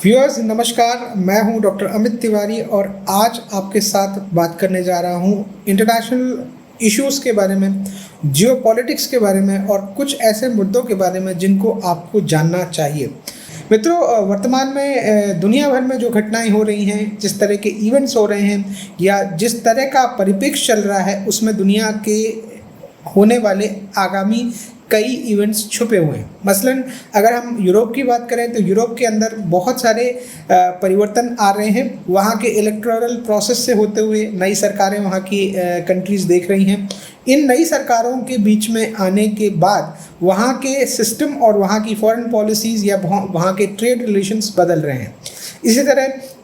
Viewers नमस्कार, मैं हूं डॉक्टर अमित तिवारी और आज आपके साथ बात करने जा रहा हूं इंटरनेशनल इश्यूज़ के बारे में, जियोपॉलिटिक्स के बारे में और कुछ ऐसे मुद्दों के बारे में जिनको आपको जानना चाहिए। मित्रों, वर्तमान में दुनिया भर में जो घटनाएं हो रही हैं, जिस तरह के इवेंट्स हो रहे हैं या जिस तरह का परिप्रेक्ष्य चल रहा है, उसमें दुनिया के होने वाले आगामी कई इवेंट्स छुपे हुए हैं। मसलन अगर हम यूरोप की बात करें तो यूरोप के अंदर बहुत सारे परिवर्तन आ रहे हैं। वहाँ के इलेक्टोरल प्रोसेस से होते हुए नई सरकारें वहाँ की कंट्रीज़ देख रही हैं। इन नई सरकारों के बीच में आने के बाद वहाँ के सिस्टम और वहाँ की फॉरेन पॉलिसीज़ या वहाँ के ट्रेड रिलेशंस बदल रहे हैं। इसी तरह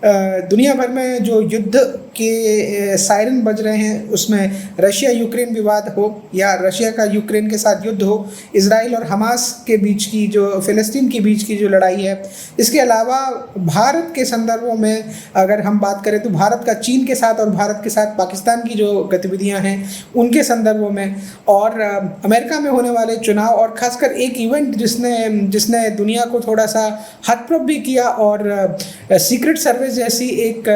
दुनिया भर में जो युद्ध के सायरन बज रहे हैं, उसमें रशिया यूक्रेन विवाद हो या रशिया का यूक्रेन के साथ युद्ध हो, इजराइल और हमास के बीच की जो फ़िलिस्तीन के बीच की जो लड़ाई है, इसके अलावा भारत के संदर्भों में अगर हम बात करें तो भारत का चीन के साथ और भारत के साथ पाकिस्तान की जो गतिविधियां हैं उनके संदर्भों में, और अमेरिका में होने वाले चुनाव, और ख़ासकर एक इवेंट जिसने दुनिया को थोड़ा सा हतप्रभ भी किया और सीक्रेट सर्विस जैसी एक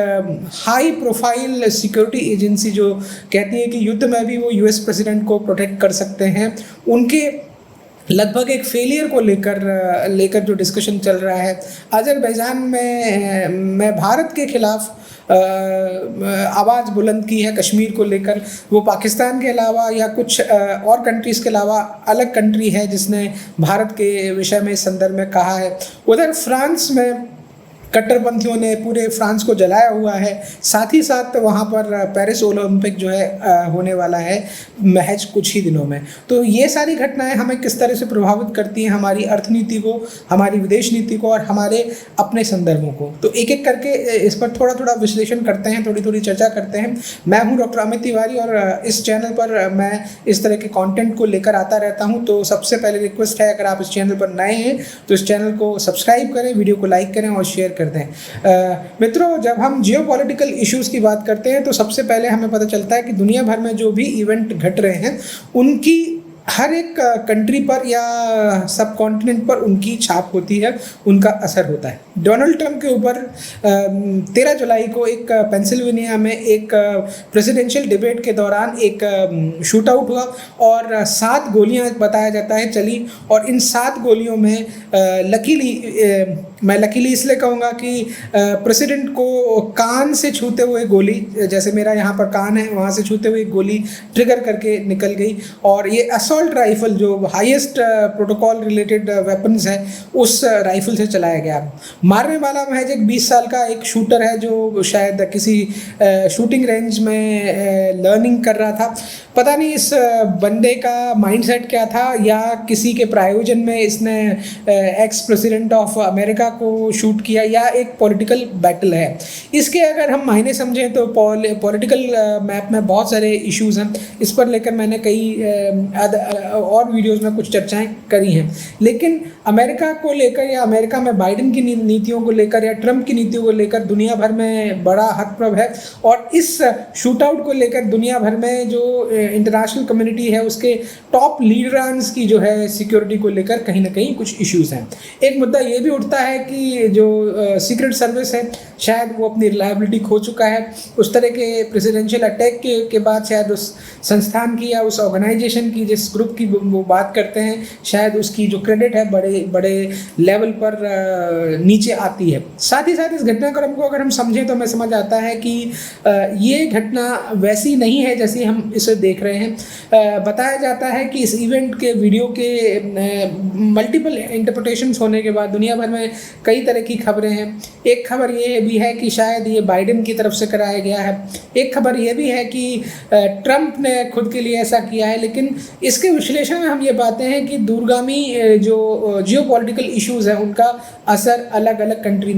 हाई प्रोफाइल सिक्योरिटी एजेंसी जो कहती है कि युद्ध में भी वो यूएस प्रेसिडेंट को प्रोटेक्ट कर सकते हैं, उनके लगभग एक फेलियर को लेकर जो डिस्कशन चल रहा है। अजरबैजान में भारत के खिलाफ आवाज़ बुलंद की है कश्मीर को लेकर। वो पाकिस्तान के अलावा या कुछ और कंट्रीज़ के अलावा अलग कंट्री है जिसने भारत के विषय में इस संदर्भ में कहा है। उधर फ्रांस में कट्टरपंथियों ने पूरे फ्रांस को जलाया हुआ है। साथ ही साथ वहाँ पर पेरिस ओलंपिक जो है होने वाला है महज कुछ ही दिनों में। तो ये सारी घटनाएं हमें किस तरह से प्रभावित करती हैं, हमारी अर्थनीति को, हमारी विदेश नीति को और हमारे अपने संदर्भों को। तो एक एक करके इस पर थोड़ा थोड़ा विश्लेषण करते हैं, थोड़ी थोड़ी चर्चा करते हैं। मैं हूँ डॉक्टर अमित तिवारी और इस चैनल पर मैं इस तरह के कॉन्टेंट को लेकर आता रहता हूँ। तो सबसे पहले रिक्वेस्ट है, अगर आप इस चैनल पर नए हैं तो इस चैनल को सब्सक्राइब करें, वीडियो को लाइक करें और शेयर करते हैं। मित्रों, जब हम जियोपॉलिटिकल इश्यूज़ की बात करते हैं तो सबसे पहले हमें पता चलता है कि दुनिया भर में जो भी इवेंट घट रहे हैं उनकी हर एक कंट्री पर या सब कॉन्टिनेंट पर उनकी छाप होती है, उनका असर होता है। डोनाल्ड ट्रंप के ऊपर 13 जुलाई को एक पेंसिल्वेनिया में एक प्रेसिडेंशियल डिबेट के दौरान एक शूट आउट हुआ और 7 गोलियां बताया जाता है चली, और इन 7 गोलियों में मैं लकीली इसलिए कहूँगा कि प्रेसिडेंट को कान से छूते हुए गोली, जैसे मेरा यहाँ पर कान है, वहाँ से छूते हुए गोली ट्रिगर करके निकल गई, और ये असॉल्ट राइफल जो हाईएस्ट प्रोटोकॉल रिलेटेड वेपन्स है उस राइफल से चलाया गया। मारने वाला महज एक 20 साल का एक शूटर है जो शायद किसी शूटिंग रेंज में लर्निंग कर रहा था। पता नहीं इस बंदे का माइंडसेट क्या था, या किसी के प्रायोजन में इसने एक्स प्रेसिडेंट ऑफ अमेरिका को शूट किया, या एक पॉलिटिकल बैटल है। इसके अगर हम मायने समझें तो पॉलिटिकल मैप में बहुत सारे इश्यूज़ हैं। इस पर लेकर मैंने कई और वीडियोज़ में कुछ चर्चाएं करी हैं, लेकिन अमेरिका को लेकर या अमेरिका में बाइडेन की नीतियों को लेकर या ट्रंप की नीतियों को लेकर दुनिया भर में बड़ा हतप्रभ है, और इस शूट आउट को लेकर दुनिया भर में जो इंटरनेशनल कम्युनिटी है उसके टॉप लीडर्स की जो है सिक्योरिटी को लेकर कहीं ना कहीं कुछ इश्यूज़ हैं। एक मुद्दा ये भी उठता है कि जो सीक्रेट सर्विस है शायद वो अपनी रिलायबिलिटी खो चुका है। उस तरह के प्रेसिडेंशियल अटैक के बाद शायद उस संस्थान की या उस ऑर्गेनाइजेशन की, जिस ग्रुप की वो बात करते हैं, शायद उसकी जो क्रेडिट है बड़े बड़े लेवल पर नीचे आती है। साथ ही साथ इस घटनाक्रम को अगर हम समझें तो हमें समझ आता है कि ये घटना वैसी नहीं है जैसी हम इसे देख रहे हैं। बताया जाता है कि इस इवेंट के वीडियो के मल्टीपल इंटरप्रिटेशंस होने के बाद दुनिया भर में कई तरह की खबरें हैं। एक खबर ये भी है कि शायद ये बाइडेन की तरफ से कराया गया है। एक खबर ये भी है कि ट्रंप ने खुद के लिए ऐसा किया है। लेकिन इसके विश्लेषण में हम ये पाते हैं कि दूरगामी जो जियोपॉलिटिकल इश्यूज़ हैं उनका असर अलग अलग कंट्री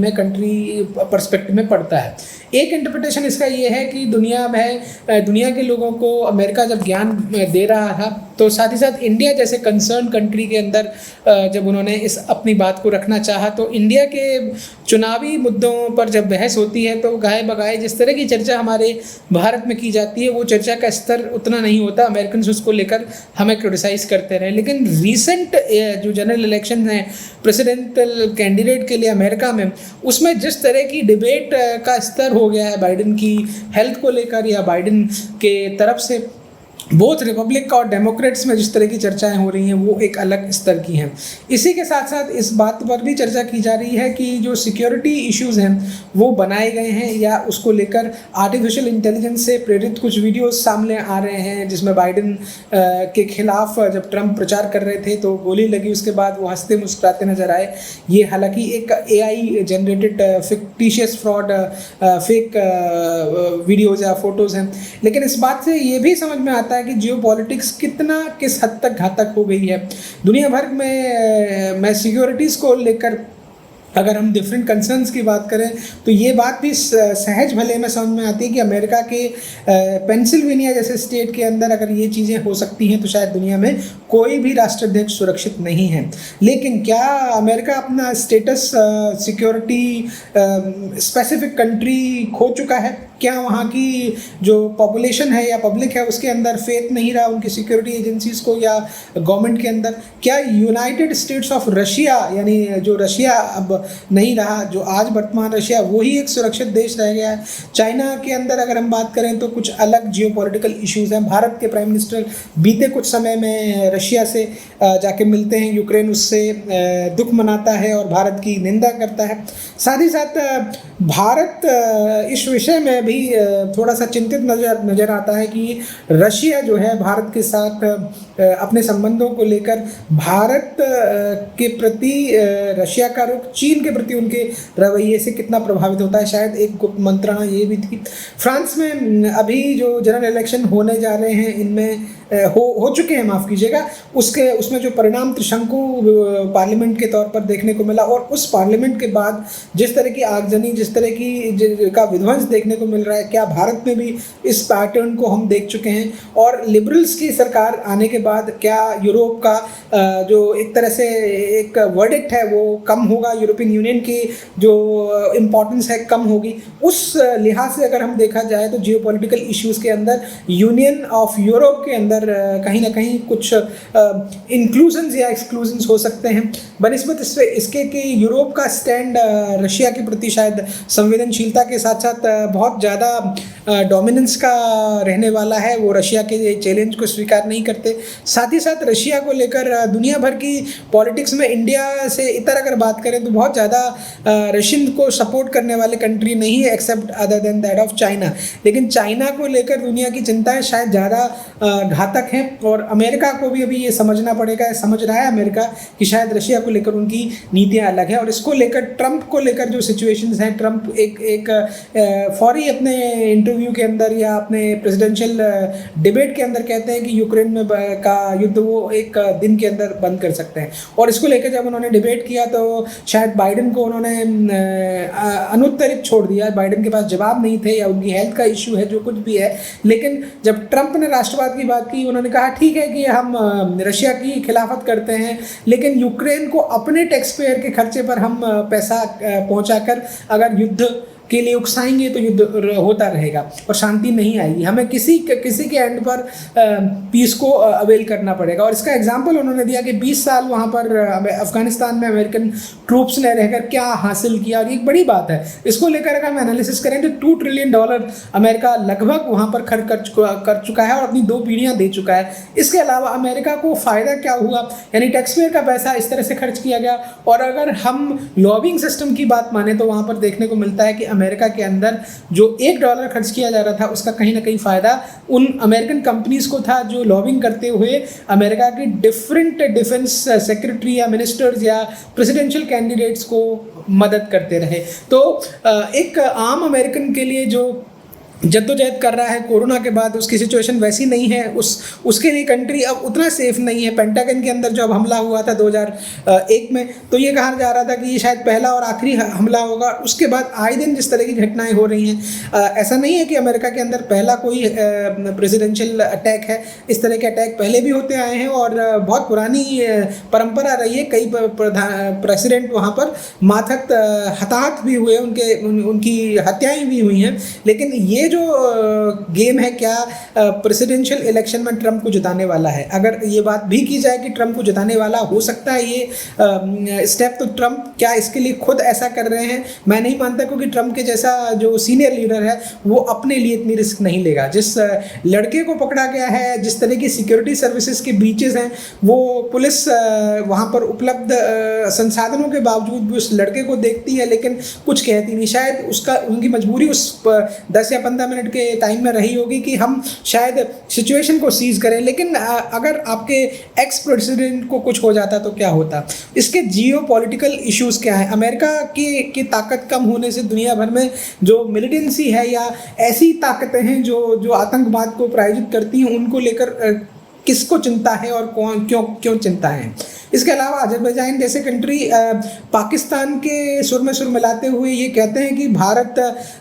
पर्सपेक्टिव में पड़ता है। एक इंटरप्रिटेशन इसका ये है कि दुनिया के लोगों को अमेरिका जब ज्ञान दे रहा था तो साथ ही साथ इंडिया जैसे कंसर्न कंट्री के अंदर जब उन्होंने इस अपनी बात को रखना चाहा तो इंडिया के चुनावी मुद्दों पर जब बहस होती है तो गाए बगाए जिस तरह की चर्चा हमारे भारत में की जाती है वो चर्चा का स्तर उतना नहीं होता। अमेरिकन उसको लेकर हमें क्रिटिसाइज़ करते रहे। लेकिन रीसेंट जो जनरल इलेक्शन इलेक्शन है प्रेसिडेंशियल कैंडिडेट के लिए अमेरिका में, उसमें जिस तरह की डिबेट का स्तर हो गया है बाइडेन की हेल्थ को लेकर या बाइडेन के तरफ से, बोथ रिपब्लिक और डेमोक्रेट्स में जिस तरह की चर्चाएं हो रही हैं वो एक अलग स्तर की हैं। इसी के साथ साथ इस बात पर भी चर्चा की जा रही है कि जो सिक्योरिटी इश्यूज़ हैं वो बनाए गए हैं या उसको लेकर आर्टिफिशियल इंटेलिजेंस से प्रेरित कुछ वीडियोस सामने आ रहे हैं, जिसमें बाइडेन के खिलाफ जब ट्रंप प्रचार कर रहे थे तो गोली लगी, उसके बाद वो हंसते मुस्कुराते नजर आए। ये हालांकि एक AI generated fictitious fraud fake videos या फोटोज़ हैं, लेकिन इस बात से ये भी समझ में आता है कि जियोपॉलिटिक्स किस हद तक घातक हो गई है दुनिया भर में। मैं सिक्योरिटीज़ को लेकर अगर हम डिफरेंट कंसर्न्स की बात करें तो ये बात भी सहज भले में समझ में आती है कि अमेरिका के पेंसिल्वेनिया जैसे स्टेट के अंदर अगर ये चीज़ें हो सकती हैं तो शायद दुनिया में कोई भी राष्ट्राध्यक्ष सुरक्षित नहीं है। लेकिन क्या अमेरिका अपना स्टेटस सिक्योरिटी स्पेसिफिक कंट्री खो चुका है? क्या वहाँ की जो पॉपुलेशन है या पब्लिक है उसके अंदर फेथ नहीं रहा उनकी सिक्योरिटी एजेंसीज़ को या गवर्नमेंट के अंदर? क्या यूनाइटेड स्टेट्स ऑफ रशिया, यानी जो रशिया अब नहीं रहा, जो आज वर्तमान रशिया, वही एक सुरक्षित देश रह गया है? चाइना के अंदर अगर हम बात करें तो कुछ अलग जियोपॉलिटिकल इश्यूज़ हैं। भारत के प्राइम मिनिस्टर बीते कुछ समय में रशिया से जाके मिलते हैं, यूक्रेन उससे दुख मनाता है और भारत की निंदा करता है। साथ ही साथ भारत इस विषय में भी थोड़ा सा चिंतित नज़र आता है कि रशिया जो है भारत के साथ अपने संबंधों को लेकर भारत के प्रति रशिया का रुख चीन के प्रति उनके रवैये से कितना प्रभावित होता है। शायद एक गुप्त मंत्रणा ये भी थी। फ्रांस में अभी जो जनरल इलेक्शन होने जा रहे हैं इनमें हो चुके हैं, माफ़ कीजिएगा, उसमें जो परिणाम त्रिशंकु पार्लियामेंट के तौर पर देखने को मिला और उस पार्लियामेंट के बाद जिस तरह की आगजनी, जिस तरह की का विध्वंस देखने को मिल रहा है, क्या भारत में भी इस पैटर्न को हम देख चुके हैं? और लिबरल्स की सरकार आने के बाद क्या यूरोप का जो एक तरह से एक वर्डिक्ट है वो कम होगा, यूरोपियन यूनियन की जो इम्पोर्टेंस है कम होगी? उस लिहाज से अगर हम देखा जाए तो जियोपॉलिटिकल इश्यूज़ के अंदर यूनियन ऑफ यूरोप के अंदर कहीं ना कहीं कुछ इंक्लूजन्स या एक्सक्लूजन्स हो सकते हैं। बनिस्बत इसके कि यूरोप का स्टैंड रशिया के प्रति शायद संवेदनशीलता के साथ साथ बहुत ज़्यादा डोमिनेंस का रहने वाला है। वो रशिया के चैलेंज को स्वीकार नहीं करते। साथ ही साथ रशिया को लेकर दुनिया भर की पॉलिटिक्स में इंडिया से इतर अगर बात करें तो बहुत ज़्यादा रशियन को सपोर्ट करने वाले कंट्री नहीं है except other than that of China. लेकिन चाइना को लेकर दुनिया की चिंताएं शायद ज़्यादा घातक हैं और अमेरिका को भी अभी ये समझना पड़ेगा, समझ रहा है अमेरिका कि शायद रशिया को लेकर उनकी नीतियाँ अलग हैं। और इसको लेकर ट्रंप को लेकर जो सिचुएशंस हैं, ट्रंप एक फौरी अपने इंटरव्यू के अंदर या अपने प्रेसिडेंशियल डिबेट के अंदर कहते हैं कि यूक्रेन में का युद्ध वो एक दिन के अंदर बंद कर सकते हैं। और इसको लेकर जब उन्होंने डिबेट किया तो शायद बाइडेन को उन्होंने अनुत्तरित छोड़ दिया। बाइडेन के पास जवाब नहीं थे या उनकी हेल्थ का इशू है, जो कुछ भी है। लेकिन जब ट्रंप ने राष्ट्रवाद की बात की, उन्होंने कहा ठीक है कि हम रशिया की खिलाफत करते हैं लेकिन यूक्रेन को अपने टैक्स पेयर के खर्चे पर हम पैसा पहुंचाकर अगर युद्ध के लिए उकसाएंगे तो युद्ध होता रहेगा और शांति नहीं आएगी। हमें किसी के एंड पर पीस को अवेल करना पड़ेगा। और इसका एग्जांपल उन्होंने दिया कि 20 साल वहाँ पर अफगानिस्तान में अमेरिकन ट्रूप्स ने रहकर क्या हासिल किया, और ये एक बड़ी बात है। इसको लेकर अगर हम एनालिसिस करें तो $2 ट्रिलियन अमेरिका लगभग वहाँ पर खर्च कर चुका है और अपनी 2 पीढ़ियाँ दे चुका है। इसके अलावा अमेरिका को फ़ायदा क्या हुआ, यानी टैक्स पेयर का पैसा इस तरह से खर्च किया गया। और अगर हम लॉबिंग सिस्टम की बात माने तो वहाँ पर देखने को मिलता है कि अमेरिका के अंदर जो $1 खर्च किया जा रहा था उसका कहीं ना कहीं फ़ायदा उन अमेरिकन कंपनीज को था जो लॉबिंग करते हुए अमेरिका की डिफरेंट डिफेंस सेक्रेटरी या मिनिस्टर्स या प्रेसिडेंशियल कैंडिडेट्स को मदद करते रहे। तो एक आम अमेरिकन के लिए जो जद्दोजहद कर रहा है कोरोना के बाद, उसकी सिचुएशन वैसी नहीं है, उसके लिए कंट्री अब उतना सेफ नहीं है। पेंटागन के अंदर जब हमला हुआ था 2001 में तो ये कहा जा रहा था कि ये शायद पहला और आखिरी हमला होगा। उसके बाद आए दिन जिस तरह की घटनाएं हो रही हैं, ऐसा नहीं है कि अमेरिका के अंदर पहला कोई प्रेसिडेंशियल अटैक है। इस तरह के अटैक पहले भी होते आए हैं और बहुत पुरानी परंपरा रही है। कई प्रेसिडेंट वहाँ पर हताहत भी हुए, उनकी हत्याएँ भी हुई हैं। लेकिन ये जो गेम है क्या प्रेसिडेंशियल इलेक्शन में ट्रंप को जिताने वाला है। अगर ये बात भी की जाए कि ट्रंप को जिताने वाला हो सकता है ये स्टेप, तो ट्रंप क्या इसके लिए खुद ऐसा कर रहे हैं? मैं नहीं मानता, क्योंकि ट्रंप के जैसा जो सीनियर लीडर है वो अपने लिए इतनी रिस्क नहीं लेगा। जिस लड़के को पकड़ा गया है, जिस तरह की सिक्योरिटी सर्विसेज के ब्रीचेस हैं, वो पुलिस वहाँ पर उपलब्ध संसाधनों के बावजूद भी उस लड़के को देखती है लेकिन कुछ कहती नहीं। शायद उसका उनकी मजबूरी उस 10 या 15 मिनट के टाइम में रही होगी कि हम शायद सिचुएशन को सीज करें। लेकिन अगर आपके एक्स प्रेसिडेंट को कुछ हो जाता तो क्या होता? इसके जियो पॉलिटिकल इश्यूज़ क्या है? अमेरिका की ताकत कम होने से दुनिया भर में जो मिलिटेंसी है या ऐसी ताकतें हैं जो आतंकवाद को प्रायोजित करती हैं, उनको लेकर किसको चिंता है और कौन क्यों चिंता है? इसके अलावा अजरबैजान जैसे कंट्री पाकिस्तान के सुर में सुर मिलाते हुए ये कहते हैं कि भारत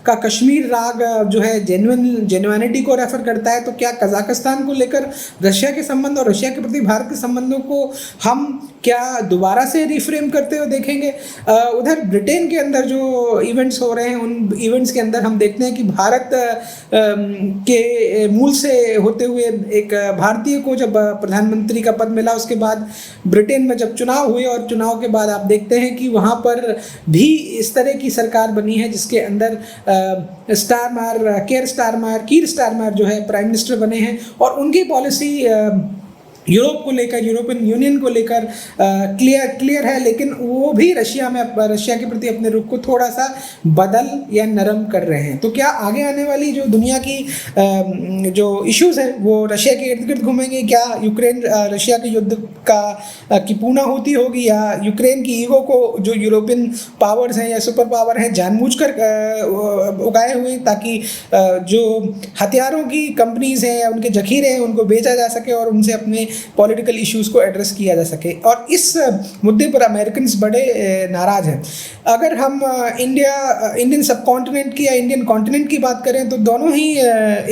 का कश्मीर राग जो है जेन्युइनिटी को रेफर करता है। तो क्या कजाकिस्तान को लेकर रशिया के संबंध और रशिया के प्रति भारत के संबंधों को हम क्या दोबारा से रिफ्रेम करते हुए देखेंगे? उधर ब्रिटेन के अंदर जो इवेंट्स हो रहे हैं, उन इवेंट्स के अंदर हम देखते हैं कि भारत के मूल से होते हुए एक भारतीय को जब प्रधानमंत्री का पद मिला, उसके बाद ब्रिटेन में जब चुनाव हुए और चुनाव के बाद आप देखते हैं कि वहाँ पर भी इस तरह की सरकार बनी है जिसके अंदर कीर स्टारमर जो है प्राइम मिनिस्टर बने हैं और उनकी पॉलिसी यूरोप को लेकर, यूरोपियन यूनियन को लेकर क्लियर है, लेकिन वो भी रशिया के प्रति अपने रुख को थोड़ा सा बदल या नरम कर रहे हैं। तो क्या आगे आने वाली जो दुनिया की जो इश्यूज़ हैं वो रशिया के इर्द गिर्द घूमेंगे? क्या यूक्रेन रशिया के युद्ध की पूर्णाहुति होगी, या यूक्रेन की ईगो को जो यूरोपियन पावर्स हैं या सुपर पावर हैं जानबूझकर उगाए हुए ताकि जो हथियारों की कंपनीज हैं या उनके जखीरे हैं उनको बेचा जा सके और उनसे अपने पॉलिटिकल इश्यूज़ को एड्रेस किया जा सके? और इस मुद्दे पर अमेरिकन बड़े नाराज़ हैं। अगर हम इंडियन सब कॉन्टिनेंट की या इंडियन कॉन्टिनेंट की बात करें तो दोनों ही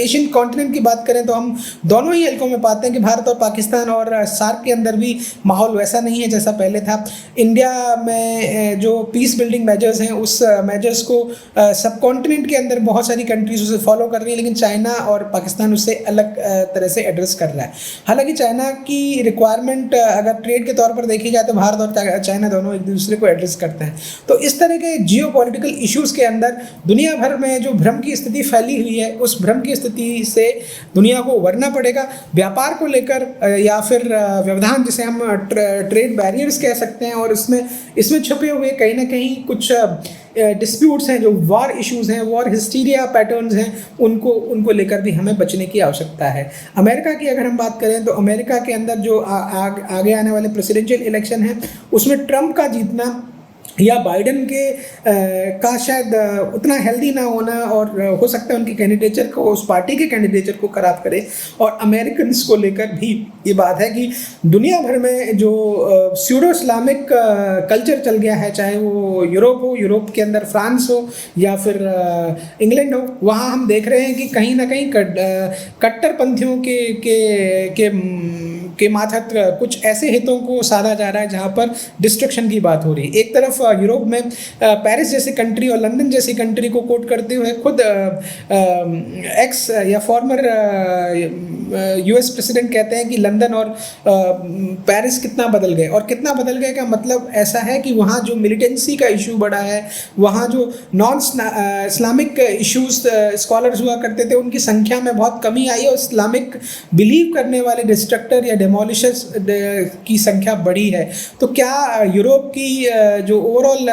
एशियन कॉन्टिनेंट की बात करें तो हम दोनों ही हलकों में पाते हैं कि भारत और पाकिस्तान और सार्क के अंदर भी माहौल वैसा नहीं है जैसा पहले था। इंडिया में जो पीस बिल्डिंग मेजर्स हैं उस मेजर्स को सब कॉन्टिनेंट के अंदर बहुत सारी कंट्रीज उसे फॉलो कर रही है, लेकिन चाइना और पाकिस्तान उससे अलग तरह से एड्रेस कर रहा है। हालांकि चाइना की रिक्वायरमेंट अगर ट्रेड के तौर पर देखी जाए तो भारत और चाइना दोनों एक दूसरे को एड्रेस करते हैं। तो इस तरह के जियो पॉलिटिकल इश्यूज़ के अंदर दुनिया भर में जो भ्रम की स्थिति फैली हुई है, उस भ्रम की स्थिति से दुनिया को उभरना पड़ेगा। व्यापार को लेकर या फिर व्यवधान जिसे हम ट्रेड बैरियर्स कह सकते हैं, और इसमें छुपे हुए कहीं ना कहीं कुछ डिस्प्यूट्स हैं, जो वॉर इश्यूज़ हैं, वॉर हिस्टीरिया पैटर्न्स हैं, उनको लेकर भी हमें बचने की आवश्यकता है। अमेरिका की अगर हम बात करें तो अमेरिका के अंदर जो आगे आने वाले प्रेसिडेंशियल इलेक्शन हैं उसमें ट्रंप का जीतना या बाइडन के का शायद उतना हेल्दी ना होना, और हो सकता है उनकी कैंडिडेचर को, उस पार्टी के कैंडिडेचर को खराब करे। और अमेरिकन्स को लेकर भी ये बात है कि दुनिया भर में जो स्यूडो इस्लामिक कल्चर चल गया है, चाहे वो यूरोप हो, यूरोप के अंदर फ्रांस हो या फिर इंग्लैंड हो, वहाँ हम देख रहे हैं कि कहीं ना कहीं कट्टरपंथियों के मातहत कुछ ऐसे हितों को साधा जा रहा है जहाँ पर डिस्ट्रक्शन की बात हो रही है। एक तरफ यूरोप में पेरिस जैसी कंट्री और लंदन जैसी कंट्री को कोट करते हुए खुद एक्स या फॉर्मर यूएस प्रेसिडेंट कहते हैं कि लंदन और पेरिस कितना बदल गए। और कितना बदल गए का मतलब ऐसा है कि वहाँ जो मिलिटेंसी का इशू बढ़ा है, वहाँ जो नॉन इस्लामिक इश्यूज स्कॉलर्स हुआ करते थे उनकी संख्या में बहुत कमी आई है, और इस्लामिक बिलीव करने वाले डिस्ट्रक्टर या डेमोलिशर्स की संख्या बढ़ी है। तो क्या यूरोप की जो ओवरऑल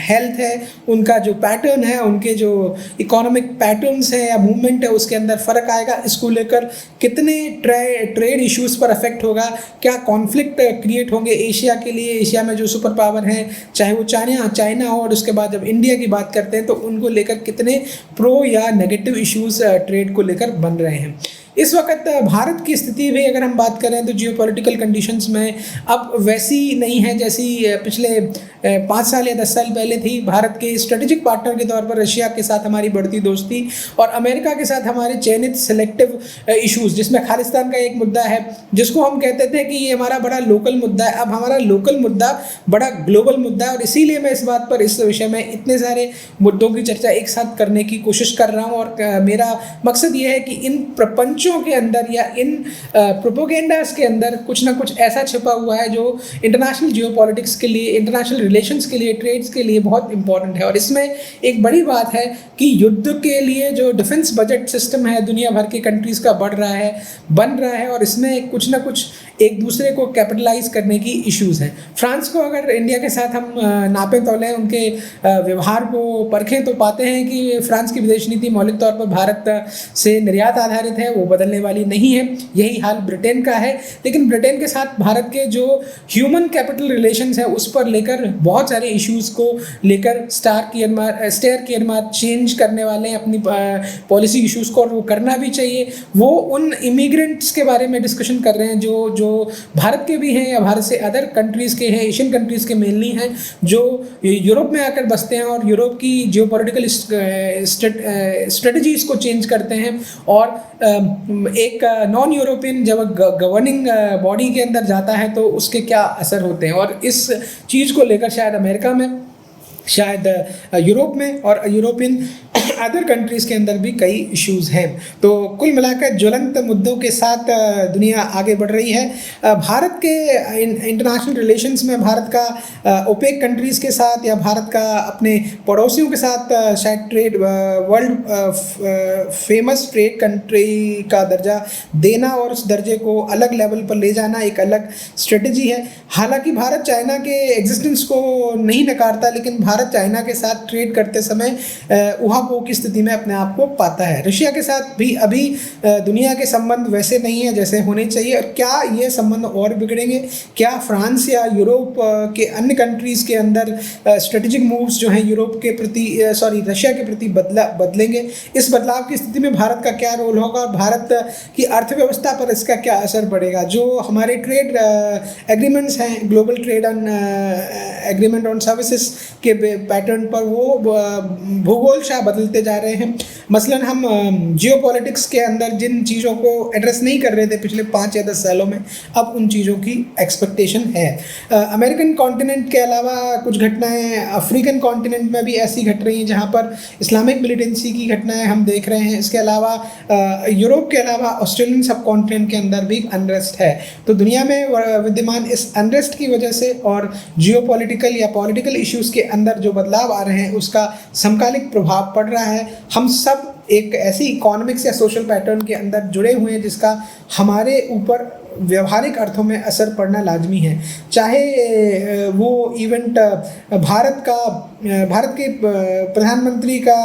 हेल्थ है, उनका जो पैटर्न है, उनके जो इकोनॉमिक पैटर्न्स हैं या मूवमेंट है, उसके अंदर फ़र्क आएगा? इसको लेकर कितने ट्रेड इश्यूज़ पर अफेक्ट होगा? क्या कॉन्फ्लिक्ट क्रिएट होंगे एशिया के लिए? एशिया में जो सुपर पावर हैं, चाहे वो चाइना हो, और उसके बाद जब इंडिया की बात करते हैं तो उनको लेकर कितने प्रो या नेगेटिव इश्यूज़ ट्रेड को लेकर बन रहे हैं? इस वक़्त भारत की स्थिति भी अगर हम बात करें तो जियोपॉलिटिकल कंडीशंस में अब वैसी नहीं है जैसी पिछले 5 साल या 10 साल पहले थी। भारत के स्ट्रेटेजिक पार्टनर के तौर पर रशिया के साथ हमारी बढ़ती दोस्ती और अमेरिका के साथ हमारे चयनित सेलेक्टिव इश्यूज़, जिसमें खालिस्तान का एक मुद्दा है जिसको हम कहते थे कि ये हमारा बड़ा लोकल मुद्दा है, अब हमारा लोकल मुद्दा बड़ा ग्लोबल मुद्दा है। और इसीलिए मैं इस बात पर, इस विषय में इतने सारे मुद्दों की चर्चा एक साथ करने की कोशिश कर रहा हूँ। और मेरा मकसद ये है कि इन प्रपंचों के अंदर या इन प्रोपोगेंडास के अंदर कुछ ना कुछ ऐसा छिपा हुआ है जो इंटरनेशनल जियोपॉलिटिक्स के लिए, इंटरनेशनल रिलेशंस के लिए, ट्रेड्स के लिए बहुत इंपॉर्टेंट है। और इसमें एक बड़ी बात है कि युद्ध के लिए जो डिफेंस बजट सिस्टम है दुनिया भर के कंट्रीज़ का बढ़ रहा है, बन रहा है, और इसमें कुछ ना कुछ एक दूसरे को कैपिटलाइज करने की इश्यूज़ हैं। फ्रांस को अगर इंडिया के साथ हम नापें तोलें, उनके व्यवहार को परखें, तो पाते हैं कि फ्रांस की विदेश नीति मौलिक तौर पर भारत से निर्यात आधारित है, वो बदलने वाली नहीं है। यही हाल ब्रिटेन का है। लेकिन ब्रिटेन के साथ भारत के जो ह्यूमन कैपिटल रिलेशंस है उस पर लेकर बहुत सारे इश्यूज़ को लेकर स्टेयर की एनमार चेंज करने वाले हैं अपनी पॉलिसी इश्यूज़ को, और वो करना भी चाहिए। वो उन इमिग्रेंट्स के बारे में डिस्कशन कर रहे हैं जो भारत के भी हैं या भारत से अदर कंट्रीज़ के हैं, एशियन कंट्रीज़ के मेनली हैं, जो यूरोप में आकर बसते हैं और यूरोप की जियोपॉलिटिकल स्ट्रेटजीज़ को चेंज करते हैं। और एक नॉन यूरोपियन जब गवर्निंग बॉडी के अंदर जाता है तो उसके क्या असर होते हैं, और इस चीज़ को लेकर शायद अमेरिका में, शायद यूरोप में और यूरोपियन अदर कंट्रीज़ के अंदर भी कई इश्यूज़ हैं। तो कुल मिलाकर ज्वलंत मुद्दों के साथ दुनिया आगे बढ़ रही है। भारत के इंटरनेशनल रिलेशंस में भारत का ओपेक कंट्रीज़ के साथ या भारत का अपने पड़ोसियों के साथ शायद trade, world famous trade country का दर्जा देना और उस दर्जे को अलग लेवल पर ले जाना एक अलग स्ट्रेटजी है। हालांकि भारत चाइना के एग्जिस्टेंस को नहीं नकारता, लेकिन भारत चाइना के साथ ट्रेड करते समय उहापोह की स्थिति में अपने आप को पाता है। रशिया के साथ भी अभी दुनिया के संबंध वैसे नहीं है जैसे होने चाहिए। और क्या ये संबंध और बिगड़ेंगे? क्या फ्रांस या यूरोप के अन्य कंट्रीज़ के अंदर स्ट्रेटेजिक मूव्स जो हैं यूरोप के प्रति, रशिया के प्रति बदलेंगे? इस बदलाव की स्थिति में भारत का क्या रोल होगा और भारत की अर्थव्यवस्था पर इसका क्या असर पड़ेगा? जो हमारे ट्रेड एग्रीमेंट्स हैं, global trade agreement on services के पैटर्न पर, वो भूगोलशाह बदलते जा रहे हैं। मसलन हम जियोपॉलिटिक्स के अंदर जिन चीज़ों को एड्रेस नहीं कर रहे थे पिछले 5 या 10 सालों में, अब उन चीज़ों की एक्सपेक्टेशन है। अमेरिकन कॉन्टिनेंट के अलावा कुछ घटनाएं अफ्रीकन कॉन्टिनेंट में भी ऐसी घट रही हैं जहाँ पर इस्लामिक मिलिटेंसी की घटनाएं हम देख रहे हैं। इसके अलावा यूरोप के अलावा ऑस्ट्रेलियन सब कॉन्टिनेंट के अंदर भी अनरेस्ट है। तो दुनिया में विद्यमान इस अनरेस्ट की वजह से और जियोपॉलिटिकल या पॉलिटिकल इश्यूज़ के अंदर जो बदलाव आ रहे हैं उसका समकालिक प्रभाव पड़ रहा है। हम सब एक ऐसी इकोनॉमिक्स या सोशल पैटर्न के अंदर जुड़े हुए हैं जिसका हमारे ऊपर व्यवहारिक अर्थों में असर पड़ना लाजमी है। चाहे वो इवेंट भारत के प्रधानमंत्री का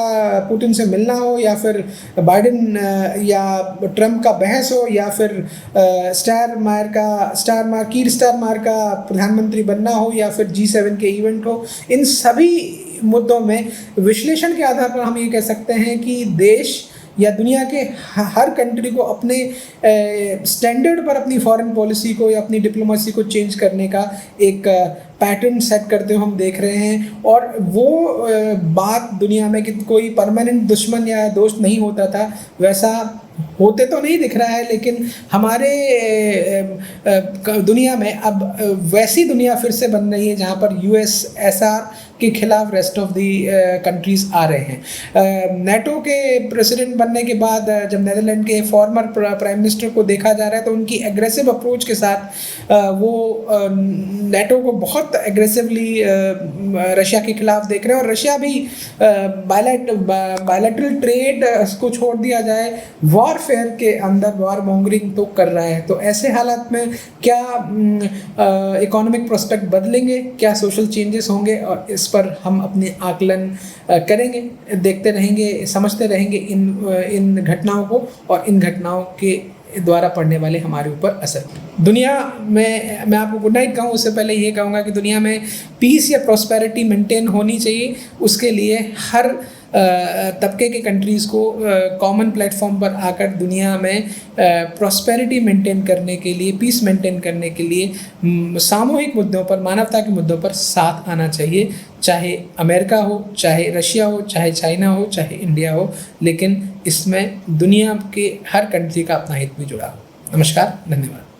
पुतिन से मिलना हो, या फिर बाइडेन या ट्रम्प का बहस हो, या फिर कीर स्टारमार का प्रधानमंत्री बनना हो, या फिर G7 के इवेंट हो, इन सभी मुद्दों में विश्लेषण के आधार पर हम ये कह सकते हैं कि देश या दुनिया के हर कंट्री को अपने स्टैंडर्ड पर अपनी फॉरेन पॉलिसी को या अपनी डिप्लोमेसी को चेंज करने का एक पैटर्न सेट करते हुए हम देख रहे हैं। और वो बात दुनिया में कि कोई परमानेंट दुश्मन या दोस्त नहीं होता था, वैसा होते तो नहीं दिख रहा है, लेकिन हमारे दुनिया में अब वैसी दुनिया फिर से बन रही है जहाँ पर USSR के खिलाफ रेस्ट ऑफ दी कंट्रीज़ आ रहे हैं। नेटो के प्रेसिडेंट बनने के बाद जब नेदरलैंड के फॉर्मर प्राइम मिनिस्टर को देखा जा रहा है तो उनकी एग्रेसिव अप्रोच के साथ वो नेटो को बहुत एग्रेसिवली रशिया के खिलाफ देख रहे हैं। और रशिया भी बायलैटरल ट्रेड को छोड़ दिया जाए, वॉरफेयर के अंदर वॉर मॉन्गरिंग तो कर रहा है। तो ऐसे हालात में क्या इकोनॉमिक प्रोस्पेक्ट बदलेंगे, क्या सोशल चेंजेस होंगे, और इस पर हम अपने आकलन करेंगे, देखते रहेंगे, समझते रहेंगे इन घटनाओं को और इन घटनाओं के द्वारा पड़ने वाले हमारे ऊपर असर। दुनिया में मैं आपको गुड नाइट कहूँ उससे पहले ये कहूँगा कि दुनिया में पीस या प्रॉस्पेरिटी मेंटेन होनी चाहिए। उसके लिए हर तबके के कंट्रीज़ को कॉमन प्लेटफॉर्म पर आकर दुनिया में प्रॉस्पेरिटी मेंटेन करने के लिए, पीस मेंटेन करने के लिए सामूहिक मुद्दों पर, मानवता के मुद्दों पर साथ आना चाहिए। चाहे अमेरिका हो, चाहे रशिया हो, चाहे चाइना हो, चाहे इंडिया हो, लेकिन इसमें दुनिया के हर कंट्री का अपना हित भी जुड़ा हो। नमस्कार, धन्यवाद।